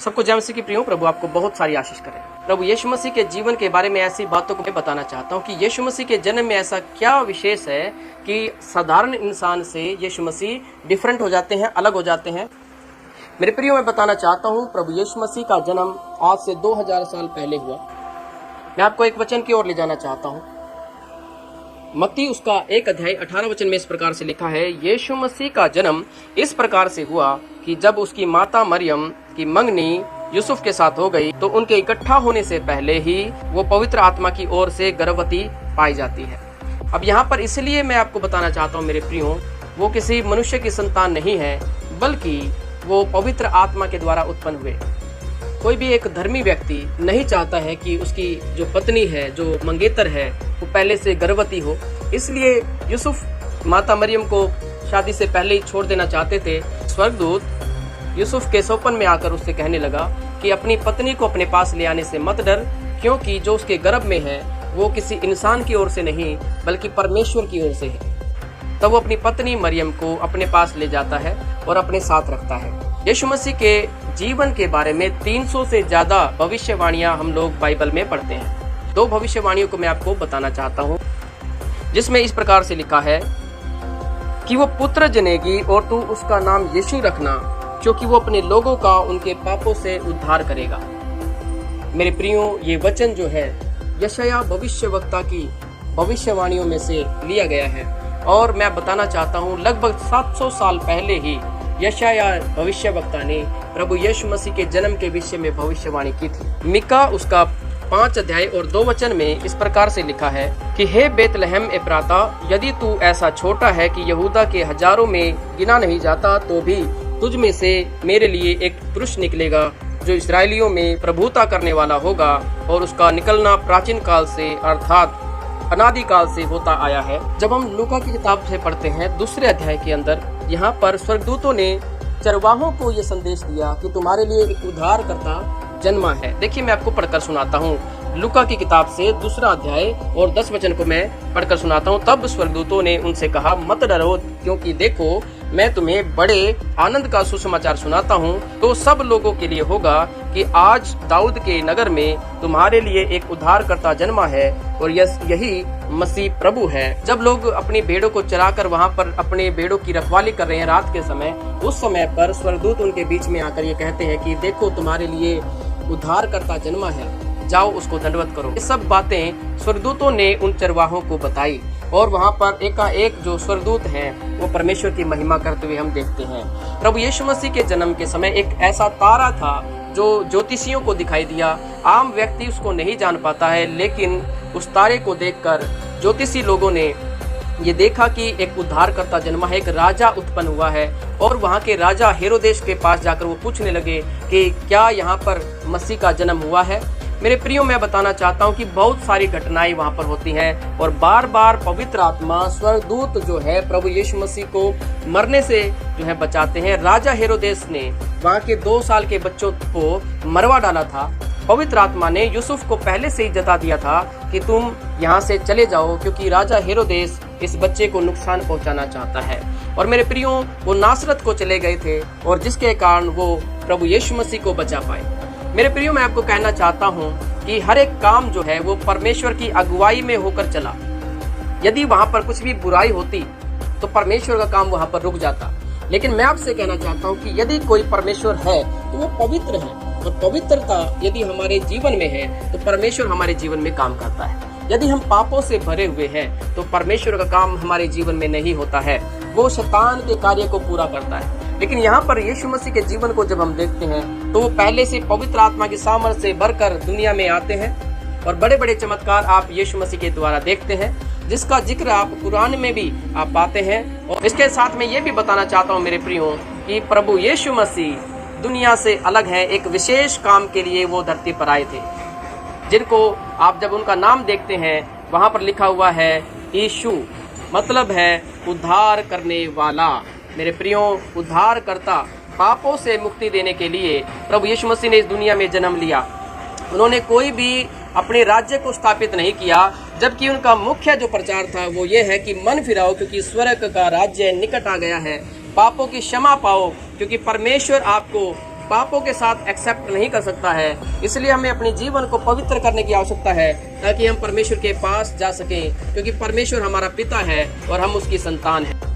सबको जय मसीह की प्रियो, प्रभु आपको बहुत सारी आशीष करे। प्रभु यीशु मसीह के जीवन के बारे में ऐसी बातों को मैं बताना चाहता हूँ कि यीशु मसीह के जन्म में ऐसा क्या विशेष है कि साधारण इंसान से यीशु मसीह डिफरेंट हो जाते हैं, अलग हो जाते हैं। मेरे प्रियो, मैं बताना चाहता हूँ प्रभु यीशु मसीह का जन्म आज से 2000 साल पहले हुआ। मैं आपको एक वचन की ओर ले जाना चाहता हूँ। मत्ती उसका 1 अध्याय 18 वचन में इस प्रकार से लिखा है, यीशु मसीह का जन्म इस प्रकार से हुआ कि जब उसकी माता मरियम की मंगनी यूसुफ के साथ हो गई तो उनके इकट्ठा होने से पहले ही वो पवित्र आत्मा की ओर से गर्भवती पाई जाती है। अब यहाँ पर इसलिए मैं आपको बताना चाहता हूँ मेरे प्रियो, वो किसी मनुष्य की संतान नहीं है, बल्कि वो पवित्र आत्मा के द्वारा उत्पन्न हुए। कोई भी एक धर्मी व्यक्ति नहीं चाहता है कि उसकी जो पत्नी है, जो मंगेतर है, वो पहले से गर्भवती हो। इसलिए यूसुफ माता मरियम को शादी से पहले ही छोड़ देना चाहते थे। स्वर्गदूत यूसुफ के सौपन में आकर उससे कहने लगा कि अपनी पत्नी को अपने पास ले आने से मत डर, क्योंकि जो उसके गर्भ में है वो किसी इंसान की ओर से नहीं बल्कि परमेश्वर की ओर से है। तब वो अपनी पत्नी मरियम को अपने पास ले जाता है और अपने साथ रखता है। यीशु मसीह के जीवन के बारे में 300 से ज्यादा भविष्यवाणियां हम लोग बाइबल में पढ़ते हैं। 2 भविष्यवाणियों को मैं आपको बताना चाहता हूँ, जिसमें इस प्रकार से लिखा है कि वो पुत्र जनेगी और तू उसका नाम यीशु रखना, क्योंकि वो अपने लोगों का उनके पापों से उद्धार करेगा। मेरे प्रियो, ये वचन जो है यशायाह भविष्यवक्ता की भविष्यवाणियों में से लिया गया है और मैं बताना चाहता हूँ लगभग 700 साल पहले ही यशायाह भविष्यवक्ता ने प्रभु यीशु मसीह के जन्म के विषय में भविष्यवाणी की थी। मिका उसका 5 अध्याय और 2 वचन में इस प्रकार से लिखा है कि हे बेतलहम एफ्राता, यदि तू ऐसा छोटा है कि यहूदा के हजारों में गिना नहीं जाता, तो भी तुझ में से मेरे लिए एक पुरुष निकलेगा जो इसराइलियों में प्रभुता करने वाला होगा, और उसका निकलना प्राचीन काल से अर्थात अनादि काल से होता आया है। जब हम लूका की किताब से पढ़ते हैं 2 अध्याय के अंदर, यहाँ पर स्वर्गदूतों ने चरवाहों को ये संदेश दिया कि तुम्हारे लिए एक उद्धारकर्ता जन्मा है। देखिए, मैं आपको पढ़कर सुनाता हूँ लूका की किताब से 2 अध्याय और 10 वचन को मैं पढ़कर सुनाता हूँ। तब स्वर्गदूतों ने उनसे कहा, मत डरो, क्योंकि देखो मैं तुम्हें बड़े आनंद का सुसमाचार सुनाता हूँ। तो सब लोगों के लिए होगा कि आज दाऊद के नगर में तुम्हारे लिए एक उद्धारकर्ता जन्मा है, और यही मसीह प्रभु है। जब लोग अपनी भेड़ों को चराकर वहाँ पर अपने भेड़ों की रखवाली कर रहे हैं रात के समय, उस समय पर स्वर्गदूत उनके बीच में आकर ये कहते हैं कि देखो तुम्हारे लिए उद्धारकर्ता जन्मा है, जाओ उसको दंडवत करो। ये सब बातें स्वर्गदूतों ने उन चरवाहों को बताई, और वहाँ पर एकाएक जो स्वर्गदूत हैं वो परमेश्वर की महिमा करते हुए हम देखते हैं। प्रभु यीशु मसीह के जन्म के समय एक ऐसा तारा था जो ज्योतिषियों को दिखाई दिया। आम व्यक्ति उसको नहीं जान पाता है, लेकिन उस तारे को देखकर ज्योतिषी लोगों ने ये देखा कि एक उद्धारकर्ता जन्मा है, एक राजा उत्पन्न हुआ है। और वहाँ के राजा हेरोदेस के पास जाकर वो पूछने लगे कि क्या यहाँ पर मसीह का जन्म हुआ है। मेरे प्रियो, मैं बताना चाहता हूँ कि बहुत सारी घटनाएं वहाँ पर होती हैं, और बार बार पवित्र आत्मा स्वर्गदूत जो है प्रभु यीशु मसीह को मरने से जो है बचाते हैं। राजा हेरोदेस ने वहाँ के 2 साल के बच्चों को मरवा डाला था। पवित्र आत्मा ने यूसुफ को पहले से ही जता दिया था कि तुम यहाँ से चले जाओ, क्योंकि राजा हेरोदेस इस बच्चे को नुकसान पहुँचाना चाहता है। और मेरे प्रियो, वो नासरत को चले गए थे, और जिसके कारण वो प्रभु यीशु मसीह को बचा पाए। मेरे प्रियो, मैं आपको कहना चाहता हूँ कि हर एक काम जो है वो परमेश्वर की अगुवाई में होकर चला। यदि वहाँ पर कुछ भी बुराई होती तो परमेश्वर का काम वहाँ पर रुक जाता। लेकिन मैं आपसे कहना चाहता हूँ कि यदि कोई परमेश्वर है तो वो पवित्र है, और पवित्रता यदि हमारे जीवन में है तो परमेश्वर हमारे जीवन में काम करता है। यदि हम पापों से भरे हुए हैं तो परमेश्वर का काम हमारे जीवन में नहीं होता है, वो शैतान के कार्य को पूरा करता है। लेकिन यहाँ पर यीशु मसीह के जीवन को जब हम देखते हैं तो वो पहले से पवित्र आत्मा की सामर्थ्य से भरकर दुनिया में आते हैं, और बड़े बड़े चमत्कार आप यीशु मसीह के द्वारा देखते हैं, जिसका जिक्र आप कुरान में भी आप पाते हैं। और इसके साथ में ये भी बताना चाहता हूँ मेरे प्रियो कि प्रभु यीशु मसीह दुनिया से अलग है। एक विशेष काम के लिए वो धरती पर आए थे, जिनको आप जब उनका नाम देखते हैं वहाँ पर लिखा हुआ है यीशु, मतलब है उद्धार करने वाला। मेरे प्रियो, उद्धार करता, पापों से मुक्ति देने के लिए प्रभु यीशु मसीह ने इस दुनिया में जन्म लिया। उन्होंने कोई भी अपने राज्य को स्थापित नहीं किया, जबकि उनका मुख्य जो प्रचार था वो ये है कि मन फिराओ, क्योंकि स्वर्ग का राज्य निकट आ गया है। पापों की क्षमा पाओ, क्योंकि परमेश्वर आपको पापों के साथ एक्सेप्ट नहीं कर सकता है। इसलिए हमें अपने जीवन को पवित्र करने की आवश्यकता है ताकि हम परमेश्वर के पास जा सकें, क्योंकि परमेश्वर हमारा पिता है और हम उसकी संतान हैं।